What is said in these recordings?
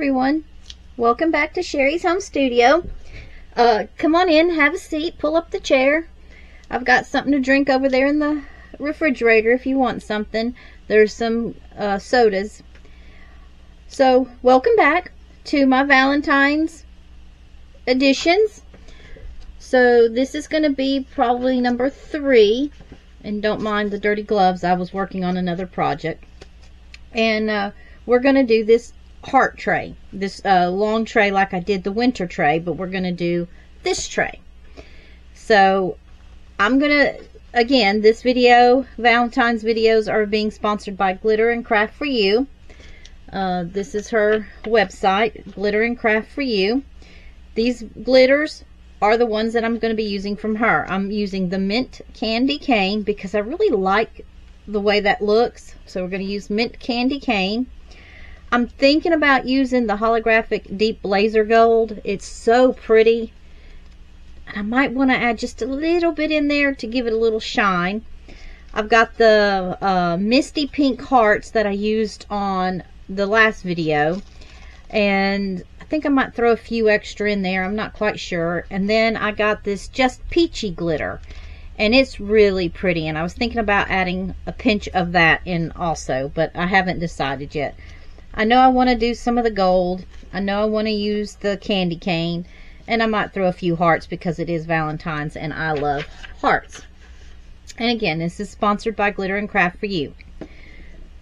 everyone, welcome back to Sherry's Home Studio. Come on in, have a seat, pull up the chair. I've got something to drink over there in the refrigerator if you want something. There's some sodas. So welcome back to my Valentine's editions. So this is going to be probably number 3, and don't mind the dirty gloves, I was working on another project. And we're going to do this heart tray, this long tray like I did the winter tray, but we're going to do this tray. So I'm going to, again, this video, Valentine's videos are being sponsored by Glitter and Craft for You. This is her website, Glitter and Craft for You. These glitters are the ones that I'm going to be using from her. I'm using the mint candy cane because I really like the way that looks. So we're going to use mint candy cane. I'm thinking about using the holographic deep blazer gold. It's so pretty. And I might want to add just a little bit in there to give it a little shine. I've got the Misty pink hearts that I used on the last video. And I think I might throw a few extra in there. I'm not quite sure. And then I got this just peachy glitter. And it's really pretty. And I was thinking about adding a pinch of that in also. But I haven't decided yet. I know I want to do some of the gold. I know I want to use the candy cane. And I might throw a few hearts because it is Valentine's and I love hearts. And again, this is sponsored by Glitter and Craft for You.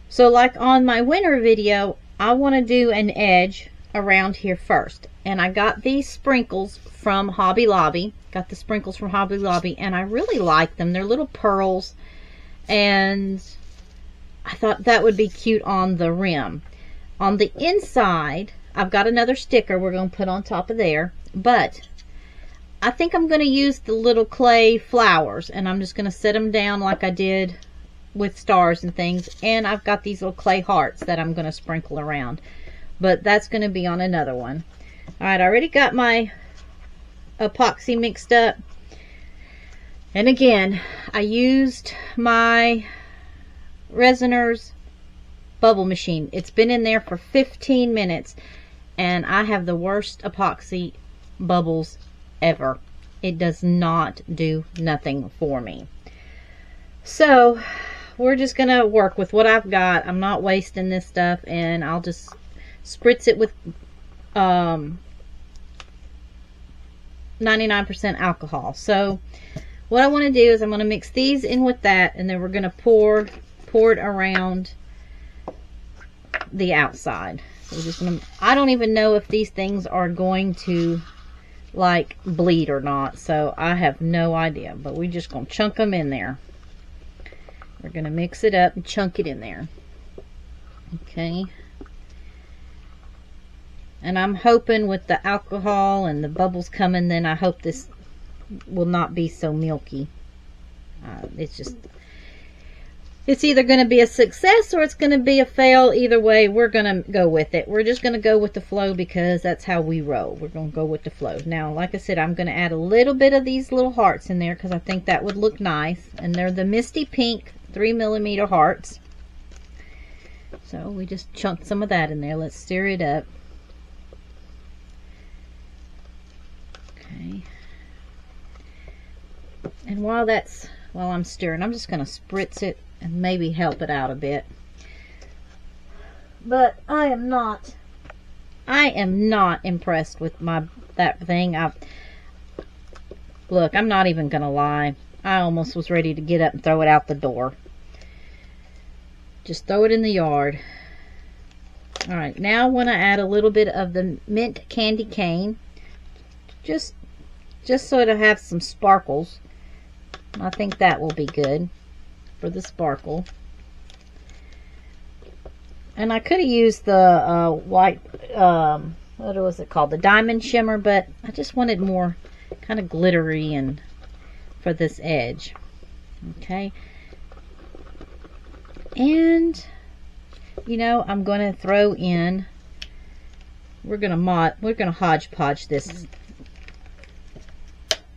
So like on my winter video, I want to do an edge around here first. And I got these sprinkles from Hobby Lobby. Got the sprinkles from Hobby Lobby and I really like them. They're little pearls. And I thought that would be cute on the rim. On the inside, I've got another sticker we're going to put on top of there. But I think I'm going to use the little clay flowers. And I'm just going to set them down like I did with stars and things. And I've got these little clay hearts that I'm going to sprinkle around. But that's going to be on another one. Alright, I already got my epoxy mixed up. And again, I used my Resiner's bubble machine. It's been in there for 15 minutes and I have the worst epoxy bubbles ever. It does not do nothing for me. So we're just gonna work with what I've got. I'm not wasting this stuff and I'll just spritz it with 99% alcohol. So what I want to do is I'm going to mix these in with that and then we're going to pour it around the outside. So we're just gonna, I don't even know if these things are going to like bleed or not, so I have no idea, but we're just gonna chunk them in there. We're gonna mix it up and chunk it in there. Okay, and I'm hoping with the alcohol and the bubbles coming, then I hope this will not be so milky. It's either going to be a success or it's going to be a fail. Either way, we're going to go with it. We're just going to go with the flow because that's how we roll. We're going to go with the flow. Now, like I said, I'm going to add a little bit of these little hearts in there because I think that would look nice. And they're the Misty pink 3mm hearts. So we just chunked some of that in there. Let's stir it up. Okay. And while I'm stirring, I'm just going to spritz it and maybe help it out a bit. But I am not impressed with that thing. Look, I'm not even gonna lie. I almost was ready to get up and throw it out the door. Just throw it in the yard. Alright, now I want to add a little bit of the mint candy cane. Just so it'll have some sparkles. I think that will be good for the sparkle. And I could have used the white, what was it called? The diamond shimmer, but I just wanted more kind of glittery and for this edge. Okay. And, you know, I'm going to throw in, we're going to hodgepodge this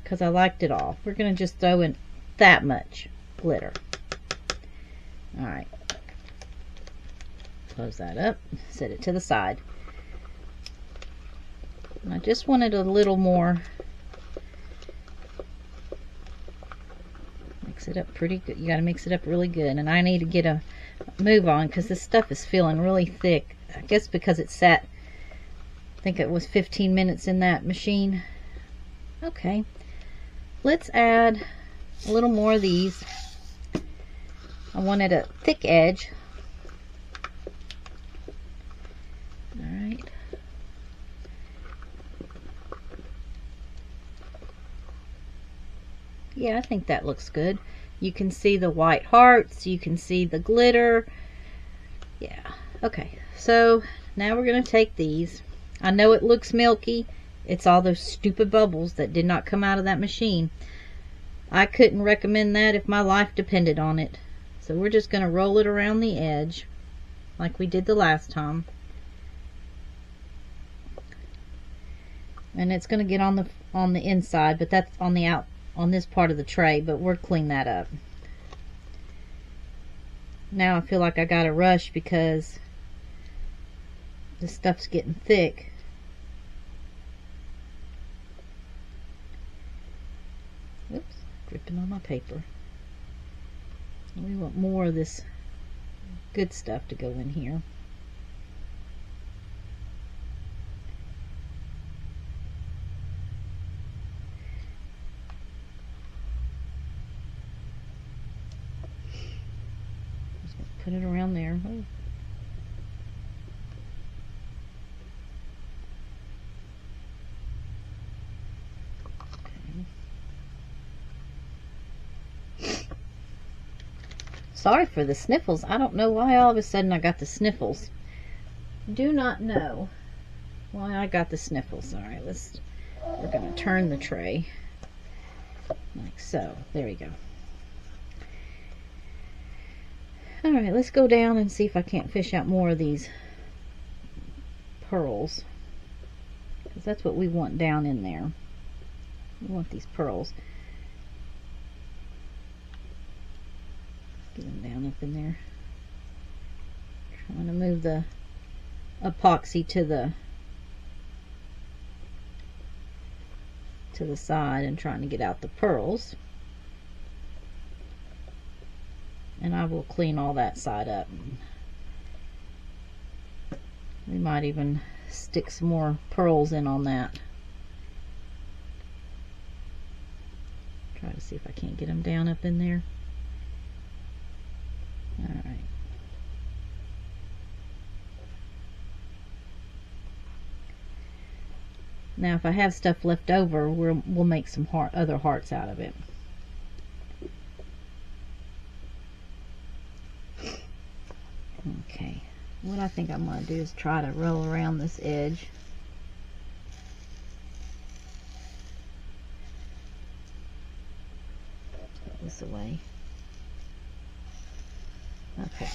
because I liked it all. We're going to just throw in that much glitter. Alright, close that up, set it to the side. And I just wanted a little more. Mix it up pretty good. You got to mix it up really good. And I need to get a move on because this stuff is feeling really thick. I guess because it sat, I think it was 15 minutes in that machine. Okay, let's add a little more of these. I wanted a thick edge. All right. Yeah, I think that looks good. You can see the white hearts, you can see the glitter. Yeah, okay. So now we're going to take these. I know it looks milky. It's all those stupid bubbles that did not come out of that machine. I couldn't recommend that if my life depended on it. So we're just going to roll it around the edge like we did the last time. And it's going to get on the inside, but that's on the on this part of the tray, but we'll clean that up. Now I feel like I got to rush because the stuff's getting thick. Oops, dripping on my paper. We want more of this good stuff to go in here. Just gonna put it around there. Oh. Sorry for the sniffles. I don't know why all of a sudden I got the sniffles. Do not know why I got the sniffles. Alright, we're going to turn the tray like so. There we go. Alright, let's go down and see if I can't fish out more of these pearls. Because that's what we want down in there. We want these pearls. Get them down up in there. Trying to move the epoxy to the side and trying to get out the pearls. And I will clean all that side up. We might even stick some more pearls in on that. Try to see if I can't get them down up in there. Alright. Now if I have stuff left over, we'll make some other hearts out of it. Okay. What I think I'm going to do is try to roll around this edge. Put this away. Okay.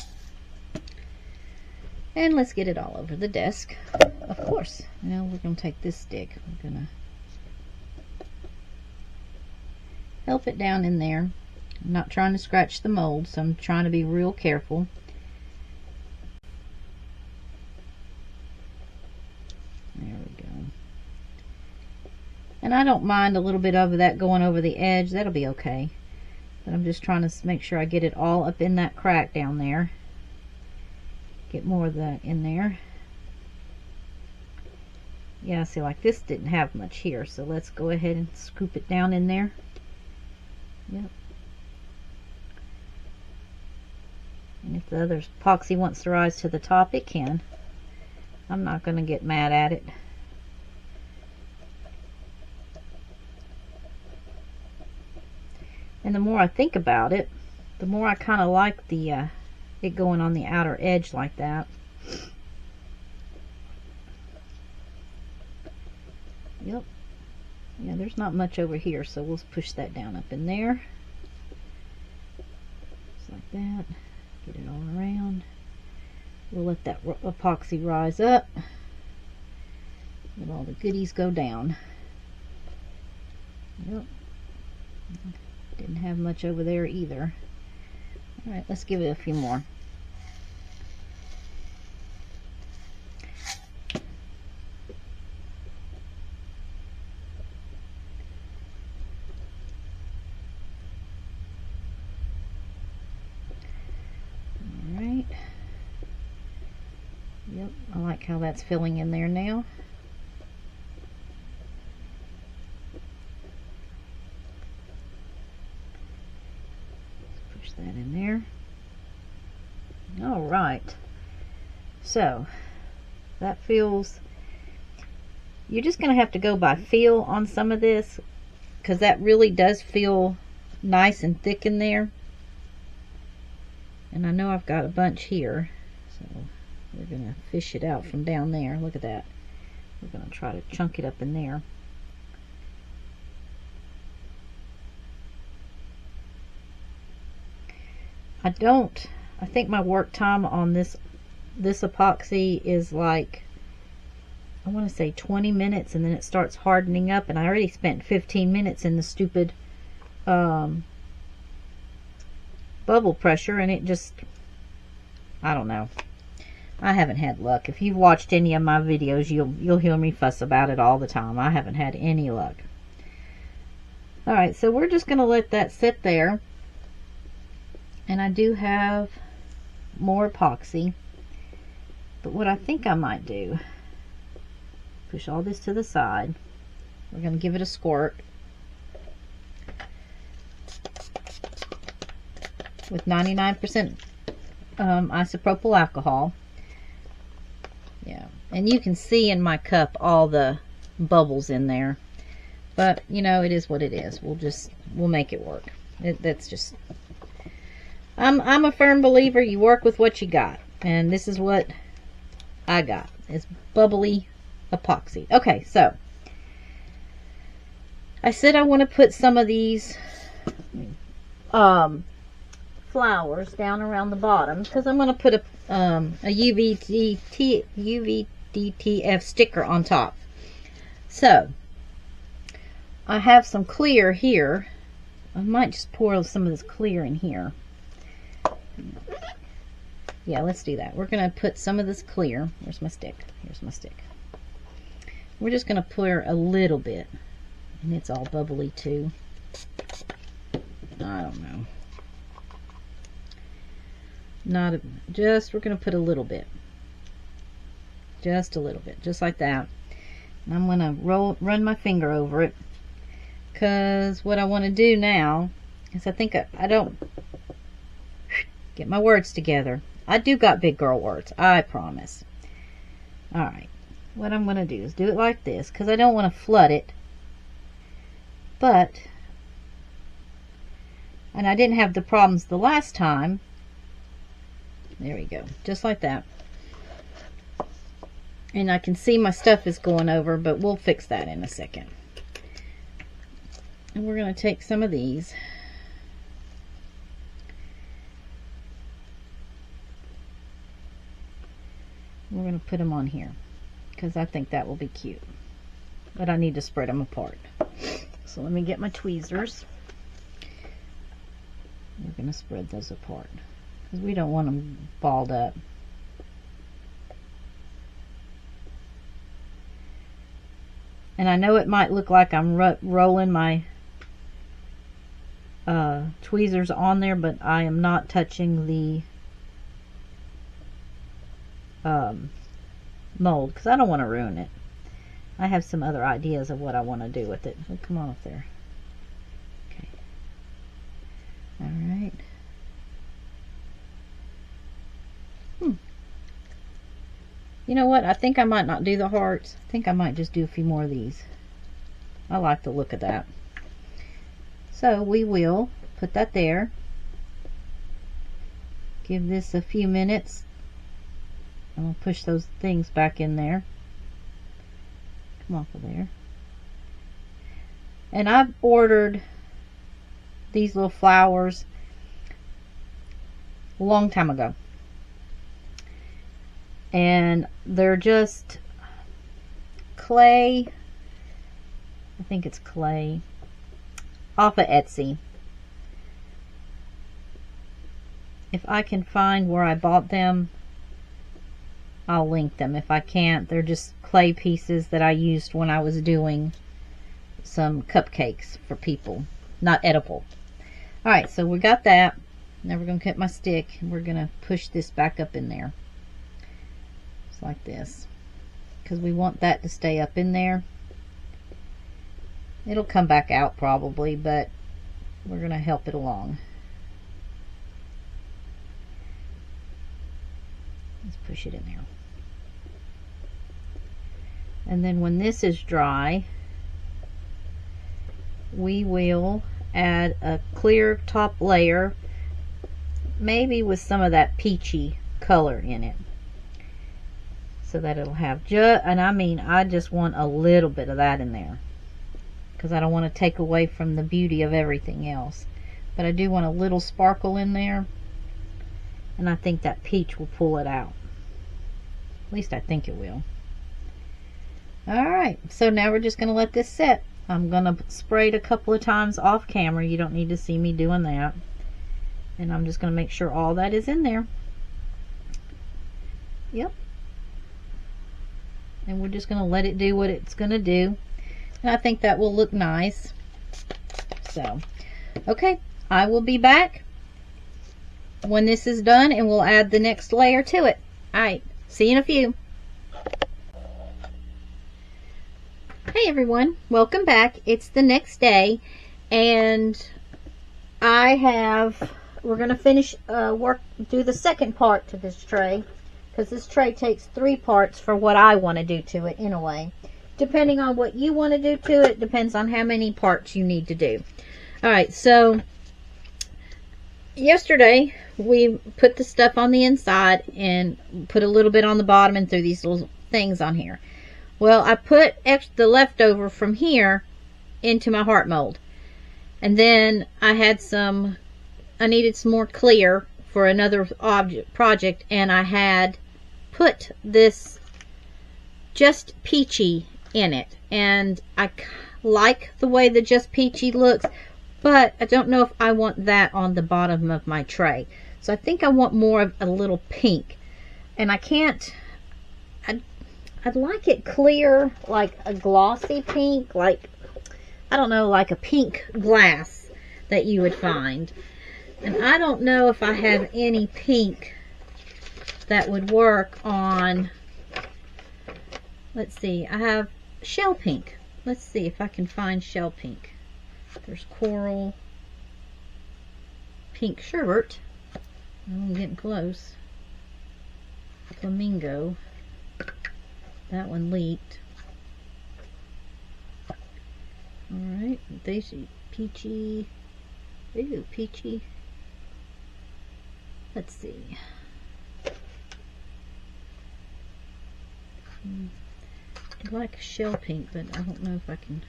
And let's get it all over the desk. Of course. Now we're going to take this stick. We're going to help it down in there. I'm not trying to scratch the mold, so I'm trying to be real careful. There we go. And I don't mind a little bit of that going over the edge. That'll be okay. But I'm just trying to make sure I get it all up in that crack down there. Get more of that in there. Yeah, see, like this didn't have much here, so let's go ahead and scoop it down in there. Yep. And if the other epoxy wants to rise to the top, it can. I'm not going to get mad at it. And the more I think about it, the more I kind of like the it going on the outer edge like that. Yep. Yeah, there's not much over here, so we'll push that down up in there. Just like that. Get it all around. We'll let that epoxy rise up. Let all the goodies go down. Yep. Didn't have much over there either. Alright, let's give it a few more. like how that's filling in there now. Push that in there. All right. So that feels, you're just going to have to go by feel on some of this, because that really does feel nice and thick in there. And I know I've got a bunch here, so we're going to fish it out from down there. Look at that. We're going to try to chunk it up in there. I think my work time on this epoxy is like, I want to say 20 minutes, and then it starts hardening up, and I already spent 15 minutes in the stupid bubble pressure, and it just, I don't know. I haven't had luck. If you've watched any of my videos, you'll hear me fuss about it all the time. I haven't had any luck. Alright, so we're just going to let that sit there. And I do have more epoxy. But what I think I might do, push all this to the side. We're going to give it a squirt with 99% isopropyl alcohol. Yeah, and you can see in my cup all the bubbles in there, but you know, it is what it is. We'll make it work. That's just, I'm a firm believer you work with what you got, and this is what I got. It's bubbly epoxy. Okay, so I said I want to put some of these flowers down around the bottom, because I'm going to put a UVDTF sticker on top. So I have some clear here. I might just pour some of this clear in here. Yeah, let's do that. We're going to put some of this clear. Where's my stick? Here's my stick. We're just going to pour a little bit, and it's all bubbly too. I don't know. We're going to put a little bit. Just a little bit. Just like that. And I'm going to run my finger over it. Because what I want to do now is, I think I don't get my words together. I do got big girl words. I promise. Alright. What I'm going to do is do it like this. Because I don't want to flood it. But, and I didn't have the problems the last time. There we go. Just like that. And I can see my stuff is going over, but we'll fix that in a second. And we're going to take some of these. We're going to put them on here, because I think that will be cute. But I need to spread them apart. So let me get my tweezers. We're going to spread those apart, because we don't want them balled up. And I know it might look like I'm rolling my tweezers on there, but I am not touching the mold, because I don't want to ruin it. I have some other ideas of what I want to do with it. Oh, come on up there. Okay. Alright. You know what? I think I might not do the hearts. I think I might just do a few more of these. I like the look of that. So we will put that there. Give this a few minutes. And we'll push those things back in there. Come off of there. And I've ordered these little flowers a long time ago. And they're just clay. I think it's clay. Off of Etsy. If I can find where I bought them, I'll link them. If I can't, they're just clay pieces that I used when I was doing some cupcakes for people. Not edible. Alright, so we got that. Now we're going to cut my stick, and we're going to push this back up in there. Just like this, because we want that to stay up in there. It'll come back out probably, but we're going to help it along. Let's push it in there. And then when this is dry, we will add a clear top layer, maybe with some of that peachy color in it, so that it'll have and I mean, I just want a little bit of that in there, because I don't want to take away from the beauty of everything else. But I do want a little sparkle in there, and I think that peach will pull it out. At least I think it will. Alright, so now we're just going to let this set. I'm going to spray it a couple of times off camera. You don't need to see me doing that. And I'm just going to make sure all that is in there. Yep. And we're just going to let it do what it's going to do. And I think that will look nice. So, okay, I will be back when this is done, and we'll add the next layer to it. Alright, see you in a few. Hey everyone, welcome back. It's the next day, and we're going to finish do the second part to this tray, because this tray takes 3 parts for what I want to do to it in a way. Depending on what you want to do to it, depends on how many parts you need to do. Alright, so yesterday we put the stuff on the inside and put a little bit on the bottom and threw these little things on here. Well, I put the leftover from here into my heart mold. And then I needed some more clear for another project, and I had put this Just Peachy in it. And I like the way the Just Peachy looks, but I don't know if I want that on the bottom of my tray. So I think I want more of a little pink. And I can't... I'd like it clear, like a glossy pink, like, I don't know, like a pink glass that you would find. And I don't know if I have any pink that would work on, let's see, I have shell pink. Let's see if I can find shell pink. There's coral, pink sherbet. I'm getting close. Flamingo. That one leaked. Alright, Daisy, peachy. Ooh, peachy. Let's see. I like shell pink, but I don't know if I can.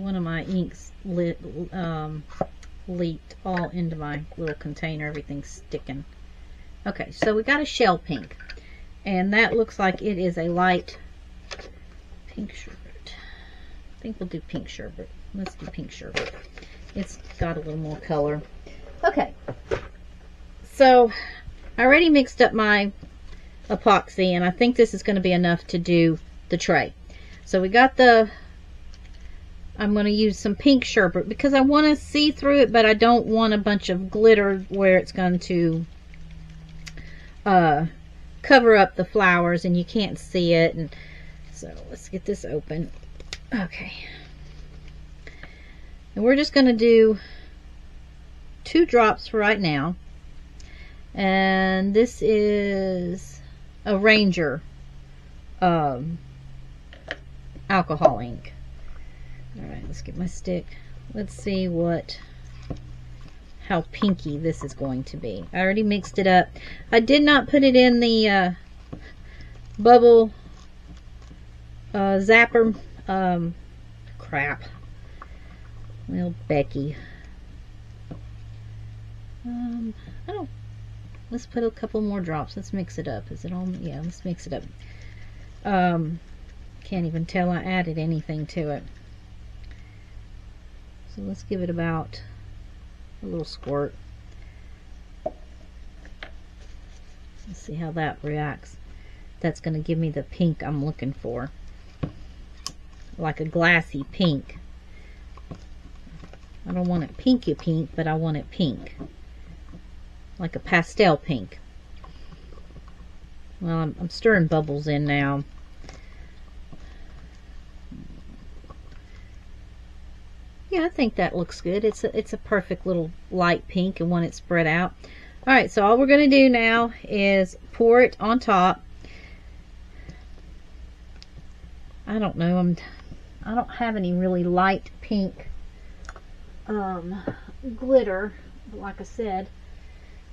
One of my inks leaked all into my little container. Everything's sticking. Okay, so we got a shell pink, and that looks like it is a light pink sherbet. I think we'll do pink sherbet. Let's do pink sherbet. It's got a little more color. Okay, so I already mixed up my epoxy, and I think this is going to be enough to do the tray. So we got I'm going to use some pink sherbet because I want to see through it, but I don't want a bunch of glitter where it's going to cover up the flowers and you can't see it. And so let's get this open. Okay, and we're just going to do 2 drops for right now, and this is a Ranger alcohol ink. Alright, let's get my stick. Let's see how pinky this is going to be. I already mixed it up. I did not put it in the bubble zapper. Crap. Well, Becky. I don't. Let's put a couple more drops. Let's mix it up. Is it all? Yeah, let's mix it up. Can't even tell I added anything to it. So let's give it about a little squirt. Let's see how that reacts. That's going to give me the pink I'm looking for. Like a glassy pink. I don't want it pinky pink, but I want it pink. Like a pastel pink. Well, I'm stirring bubbles in now. Yeah, I think that looks good. It's a perfect little light pink, and when it's spread out. All right, so all we're going to do now is pour it on top. I don't know. I don't have any really light pink glitter. Like I said,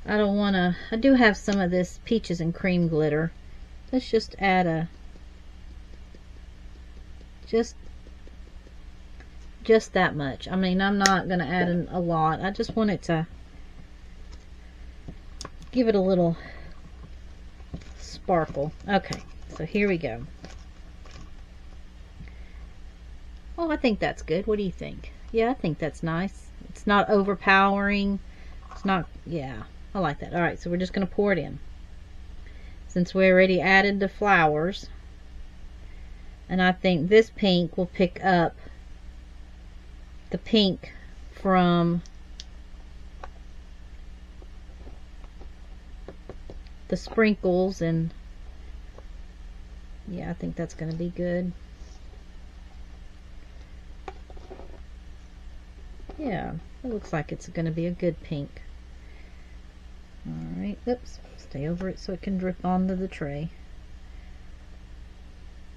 I don't want to. I do have some of this peaches and cream glitter. Let's just add just that much. I mean, I'm not going to add a lot. I just want it to give it a little sparkle. Okay, so here we go. Oh, I think that's good. What do you think? Yeah, I think that's nice. It's not overpowering. It's not, yeah, I like that. All right, so we're just going to pour it in. Since we already added the flowers, and I think this pink will pick up the pink from the sprinkles, and yeah, I think that's going to be good. Yeah, it looks like it's going to be a good pink. Alright, oops, stay over it so it can drip onto the tray.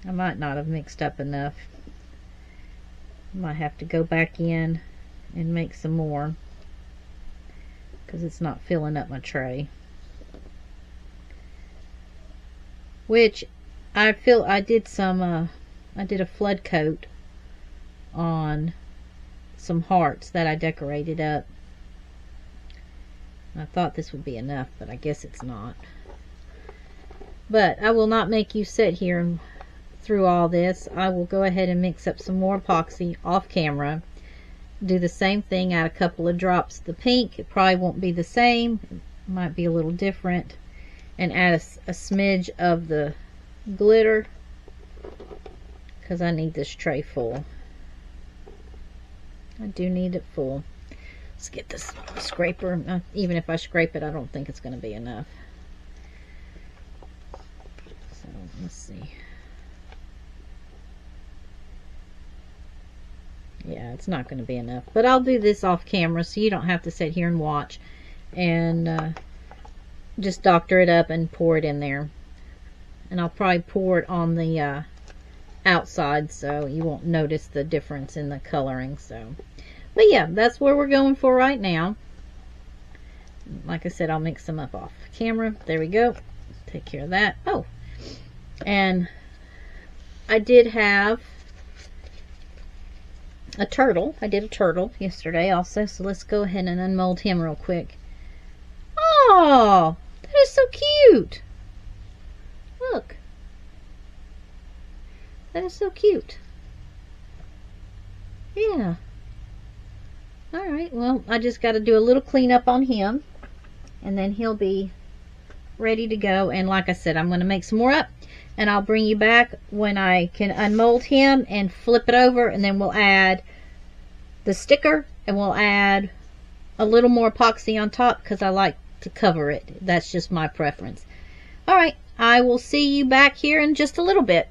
I might not have mixed up enough. Might have to go back in and make some more, because it's not filling up my tray. Which I feel I did a flood coat on some hearts that I decorated up. I thought this would be enough, but I guess it's not. But I will not make you sit here and through all this. I will go ahead and mix up some more epoxy off camera. Do the same thing, add a couple of drops of the pink. It probably won't be the same. It might be a little different. And add a smidge of the glitter, because I need this tray full. I do need it full. Let's get this scraper. Even if I scrape it, I don't think it's going to be enough. So let's see. Yeah, it's not going to be enough. But I'll do this off camera so you don't have to sit here and watch. And just doctor it up and pour it in there. And I'll probably pour it on the outside so you won't notice the difference in the coloring. So, but yeah, that's where we're going for right now. Like I said, I'll mix them up off camera. There we go. Take care of that. Oh, and I did have a turtle. I did a turtle yesterday also, so let's go ahead and unmold him real quick. Oh, that is so cute. Look. That is so cute. Yeah. Alright, well, I just got to do a little cleanup on him, and then he'll be ready to go. And like I said, I'm going to make some more up, and I'll bring you back when I can unmold him and flip it over, and then we'll add the sticker, and we'll add a little more epoxy on top because I like to cover it. That's just my preference. Alright, I will see you back here in just a little bit.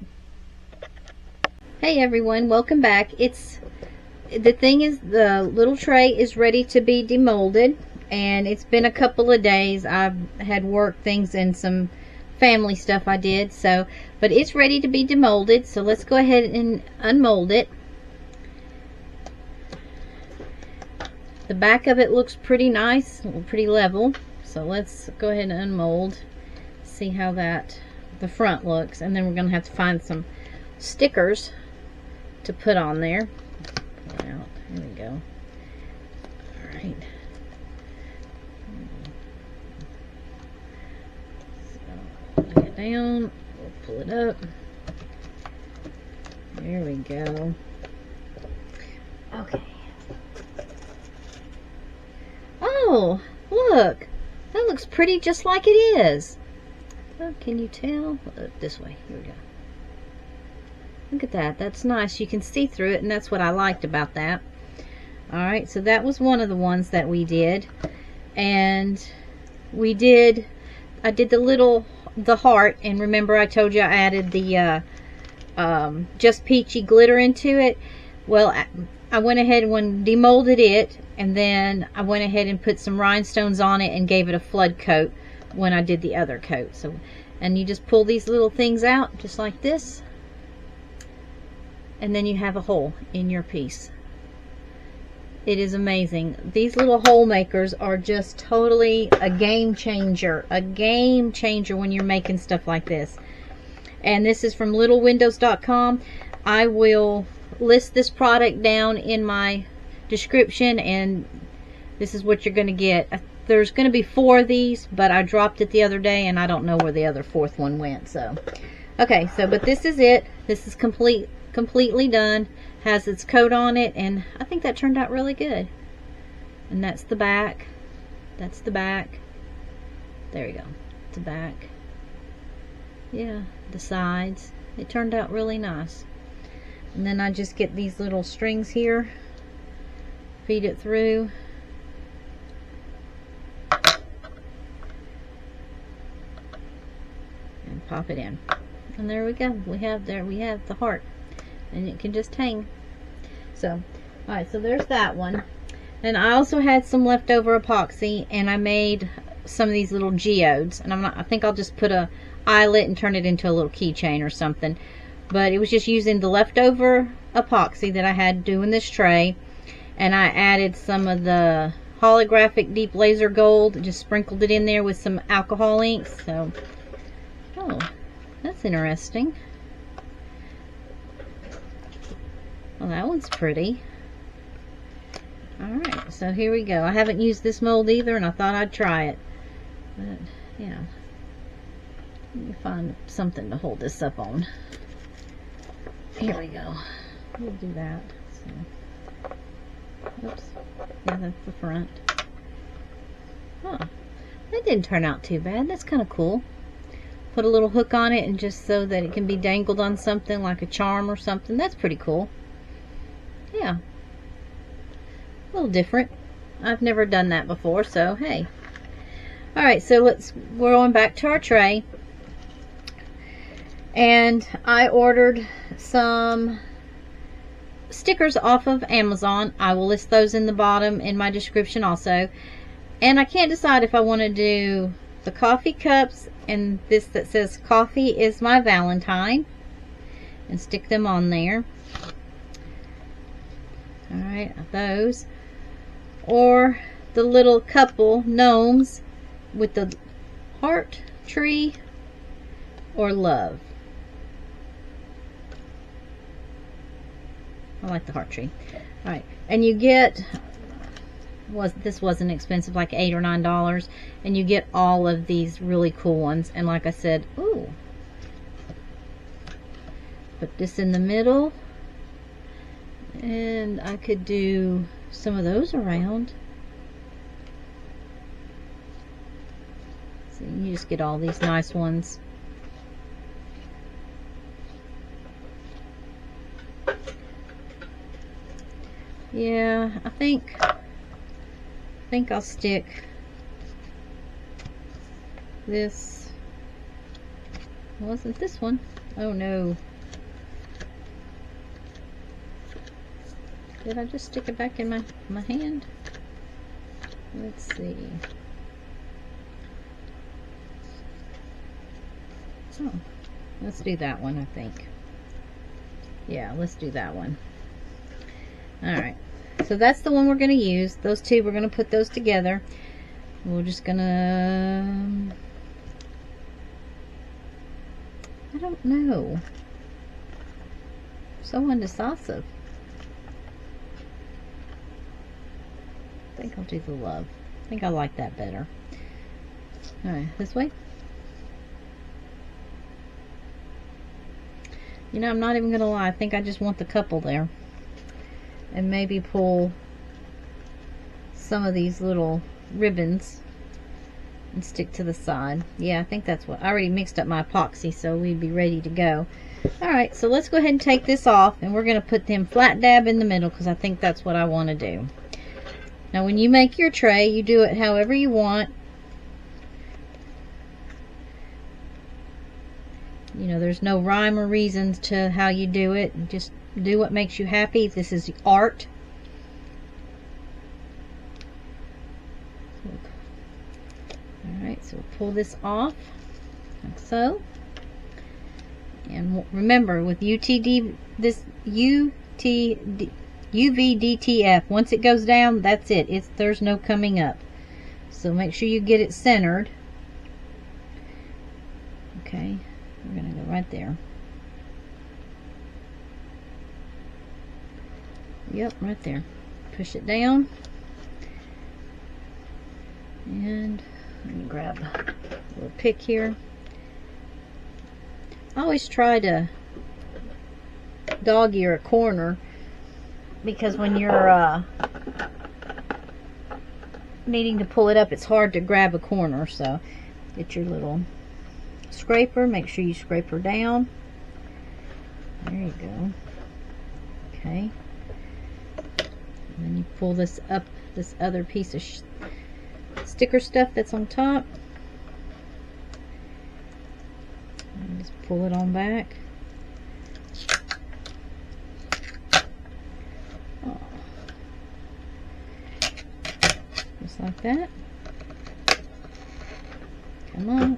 Hey everyone, welcome back. The thing is, the little tray is ready to be demolded, and it's been a couple of days. I've had work things and some family stuff I did, so, but it's ready to be demolded. So let's go ahead and unmold it. The back of it looks pretty nice, pretty level. So let's go ahead and unmold, see how the front looks, and then we're going to have to find some stickers to put on there. Pull it out. There we go. Alright. So, lay it down. We'll pull it up. There we go. Okay. Oh, look. That looks pretty just like it is. Oh, can you tell? This way. Here we go. Look at that. That's nice. You can see through it, and that's what I liked about that. Alright, so that was one of the ones that we did. And I did the little the heart, and remember I told you I added the Just Peachy glitter into it. Well, I went ahead and demolded it, and then I went ahead and put some rhinestones on it and gave it a flood coat when I did the other coat. So, and you just pull these little things out just like this, and then you have a hole in your piece. It is amazing. These little hole makers are just totally a game changer. A game changer when you're making stuff like this. And this is from littlewindows.com. I will list this product down in my description, and this is what you're going to get. There's going to be 4 of these, but I dropped it the other day and I don't know where the other 4th one went. So okay, so but this is it. This is completely done. Has its coat on it, and I think that turned out really good. And that's the back. That's the back. There you go. The back. Yeah, the sides. It turned out really nice. And then I just get these little strings here, feed it through, and pop it in. And there we go. We have the heart. And it can just hang. So, alright, so there's that one. And I also had some leftover epoxy, and I made some of these little geodes. And I think I'll just put a eyelet and turn it into a little keychain or something. But it was just using the leftover epoxy that I had doing this tray. And I added some of the holographic deep laser gold. Just sprinkled it in there with some alcohol inks. So, oh, that's interesting. Well, that one's pretty. Alright, so here we go. I haven't used this mold either, and I thought I'd try it. But, yeah. Let me find something to hold this up on. Here we go. We'll do that. So, oops. Yeah, that's the front. Huh. That didn't turn out too bad. That's kind of cool. Put a little hook on it, and just so that it can be dangled on something like a charm or something. That's pretty cool. Yeah, a little different. I've never done that before, so hey. Alright, so we're on back to our tray. And I ordered some stickers off of Amazon. I will list those in the bottom in my description also. And I can't decide if I want to do the coffee cups and this that says "Coffee is my Valentine" and stick them on there. Alright, those. Or the little couple gnomes with the heart, tree, or love. I like the heart tree. Alright, and you get, this wasn't expensive, like $8 or $9, and you get all of these really cool ones. And like I said, ooh, put this in the middle. And I could do some of those around. So you just get all these nice ones. Yeah, I think I'll stick this. Wasn't this one? Oh no. Did I just stick it back in my hand? Let's see. Oh, let's do that one, I think. Yeah, let's do that one. Alright, so that's the one we're going to use. Those two, we're going to put those together. We're just going to... I don't know. So indecisive. I think I'll do the love. I think I like that better. Alright, this way. You know, I'm not even going to lie. I think I just want the couple there. And maybe pull some of these little ribbons and stick to the side. Yeah, I think that's what... I already mixed up my epoxy, so we'd be ready to go. Alright, so let's go ahead and take this off. And we're going to put them flat dab in the middle, because I think that's what I want to do. Now, when you make your tray, you do it however you want. You know, there's no rhyme or reasons to how you do it. Just do what makes you happy. This is art. Alright, so we'll pull this off like so. And remember, with UVDTF, once it goes down, that's it. There's no coming up. So make sure you get it centered. Okay, we're going to go right there. Yep, right there. Push it down. And let me grab a little pick here. I always try to dog ear a corner, because when you're needing to pull it up, it's hard to grab a corner. So get your little scraper, make sure you scrape her down. There you go. Okay, and then you pull this up, this other piece of sticker stuff that's on top, and just pull it on back. Oh. Just like that. Come on.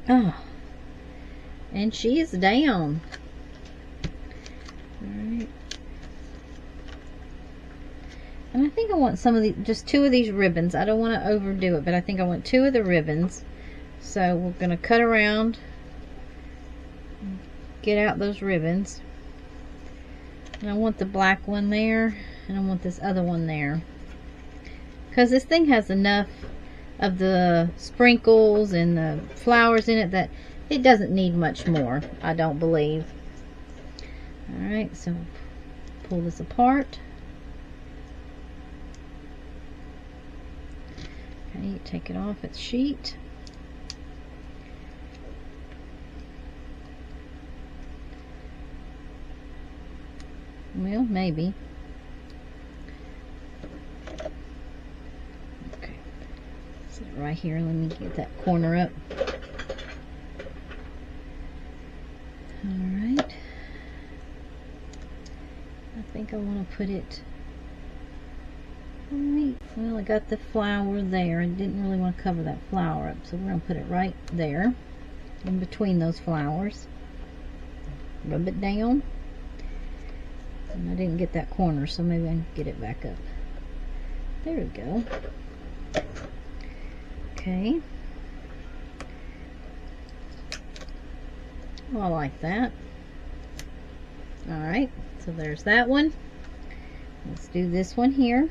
Oh, and she is down. Alright. And I think I want some of the, just 2 of these ribbons. I don't want to overdo it, but I think I want 2 of the ribbons. So we're going to cut around, get out those ribbons. And I want the black one there, and I want this other one there. Because this thing has enough of the sprinkles and the flowers in it that it doesn't need much more, I don't believe. Alright, so pull this apart. Okay, you take it off its sheet. Well, maybe. Okay, sit right here. Let me get that corner up. Alright. I think I want to put it. Alright, well, I got the flower there. I didn't really want to cover that flower up, so we're going to put it right there, in between those flowers. Rub it down. And I didn't get that corner, so maybe I can get it back up. There we go. Okay. Well, I like that. Alright, so there's that one. Let's do this one here.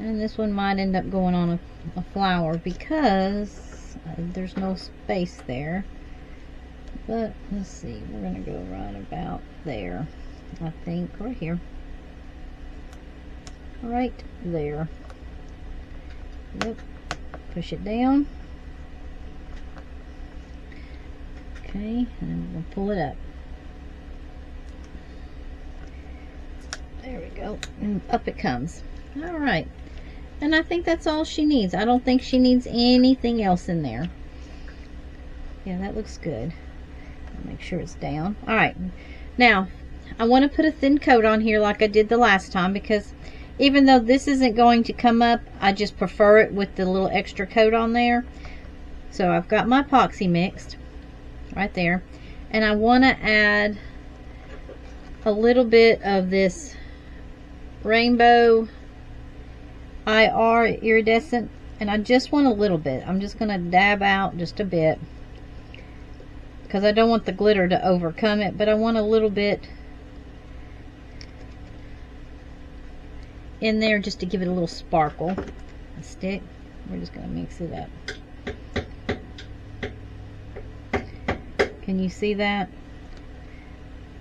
And this one might end up going on a flower because there's no space there. But let's see, we're going to go right about there, I think, right here. Right there. Yep. Push it down. Okay, and we'll pull it up. There we go. And up it comes. Alright. And I think that's all she needs. I don't think she needs anything else in there. Yeah, that looks good. Make sure it's down. Alright, now I want to put a thin coat on here like I did the last time, because even though this isn't going to come up, I just prefer it with the little extra coat on there. So I've got my epoxy mixed right there, and I want to add a little bit of this rainbow IR iridescent, and I just want a little bit. I'm just going to dab out just a bit, because I don't want the glitter to overcome it, but I want a little bit in there just to give it a little sparkle. A stick. We're just going to mix it up. Can you see that?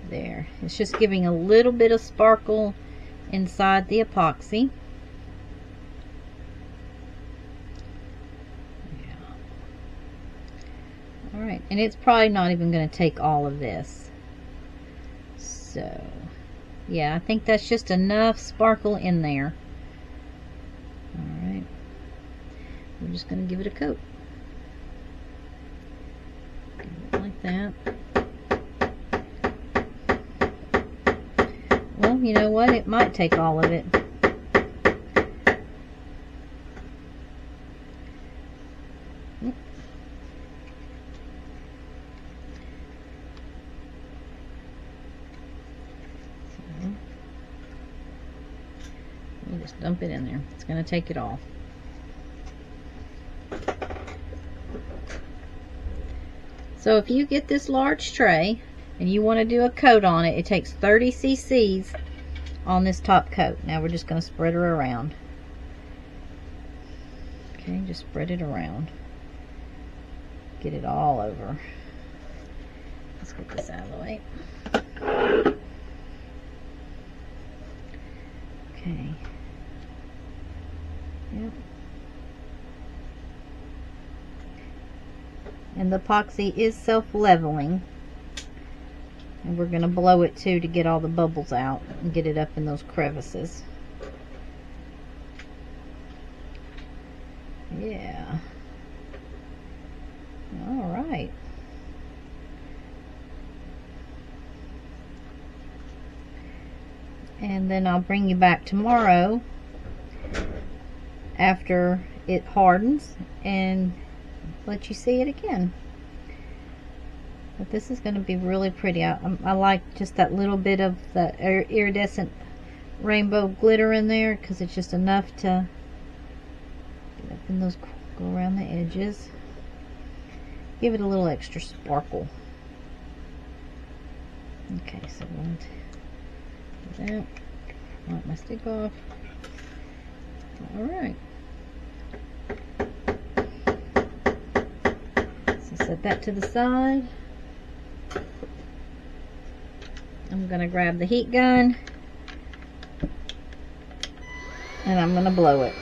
There. It's just giving a little bit of sparkle inside the epoxy. Alright, and it's probably not even going to take all of this. So, yeah, I think that's just enough sparkle in there. Alright, we're just going to give it a coat. that. Well, you know what? It might take all of it. You just dump it in there. It's going to take it all. So if you get this large tray and you want to do a coat on it, it takes 30 cc's on this top coat. Now we're just going to spread her around. Okay, just spread it around. Get it all over. Let's get this out of the way. Okay. Yep. And the epoxy is self-leveling. And we're going to blow it too to get all the bubbles out and get it up in those crevices. Yeah. Alright. And then I'll bring you back tomorrow after it hardens and let you see it again. But this is going to be really pretty. I like just that little bit of that iridescent rainbow glitter in there, because it's just enough to get up in those, go around the edges, give it a little extra sparkle. Okay, so I'm going to do that. Wipe my stick off. Alright. So set that to the side. I'm going to grab the heat gun and I'm going to blow it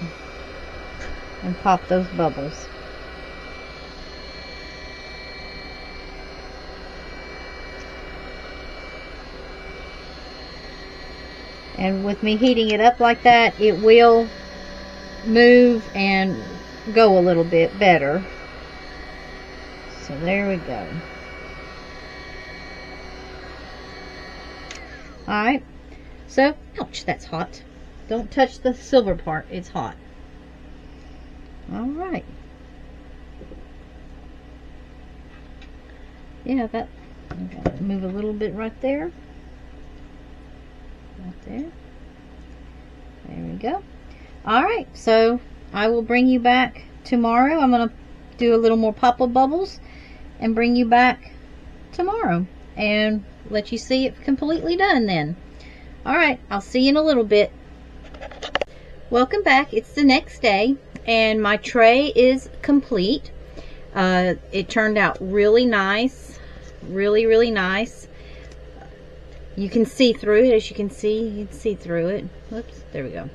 and pop those bubbles. And with me heating it up like that, it will move and go a little bit better. So there we go. Alright, so, ouch, that's hot. Don't touch the silver part, it's hot. Alright. Yeah, that, I'm going to move a little bit right there. Right there. There we go. Alright, so I will bring you back tomorrow. I'm going to do a little more pop-up bubbles and bring you back tomorrow and let you see it completely done then. Alright, I'll see you in a little bit. Welcome back. It's the next day and my tray is complete. It turned out really nice. Really nice. You can see through it. As you can see through it. Whoops, there we go.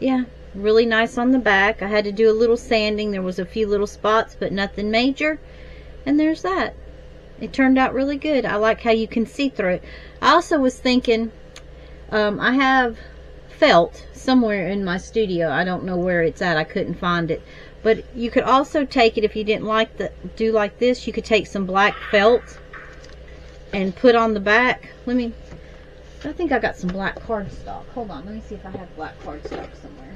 Yeah, really nice on the back. I had to do a little sanding. There was a few little spots, but nothing major. And there's that. It turned out really good. I like how you can see through it. I also was thinking, I have felt somewhere in my studio. I don't know where it's at. I couldn't find it. But you could also take it, if you didn't like do like this, you could take some black felt and put on the back. I think I got some black cardstock. Hold on, let me see if I have black cardstock somewhere.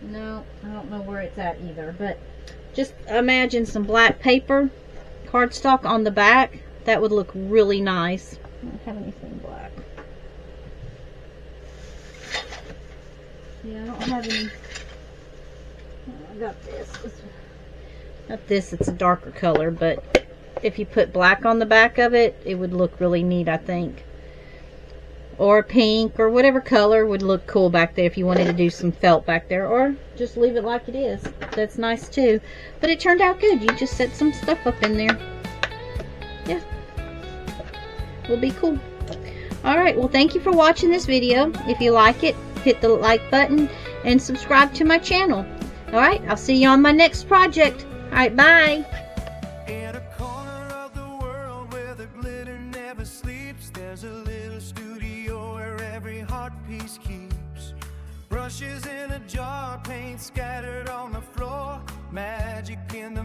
No, I don't know where it's at either, but just imagine some black paper cardstock on the back. That would look really nice. I don't have anything black. Yeah, I don't have any. Oh, I got this. Not this, it's a darker color, but if you put black on the back of it, it would look really neat, I think. Or pink, or whatever color would look cool back there if you wanted to do some felt back there. Or just leave it like it is. That's nice too. But it turned out good. You just set some stuff up in there. Yeah. Will be cool. Alright, well thank you for watching this video. If you like it, hit the like button and subscribe to my channel. Alright, I'll see you on my next project. Alright, bye. In a corner of the world where the glitter never sleeps, there's a little studio where every heart piece keeps. Brushes in a jar, paint scattered on the floor. magic in the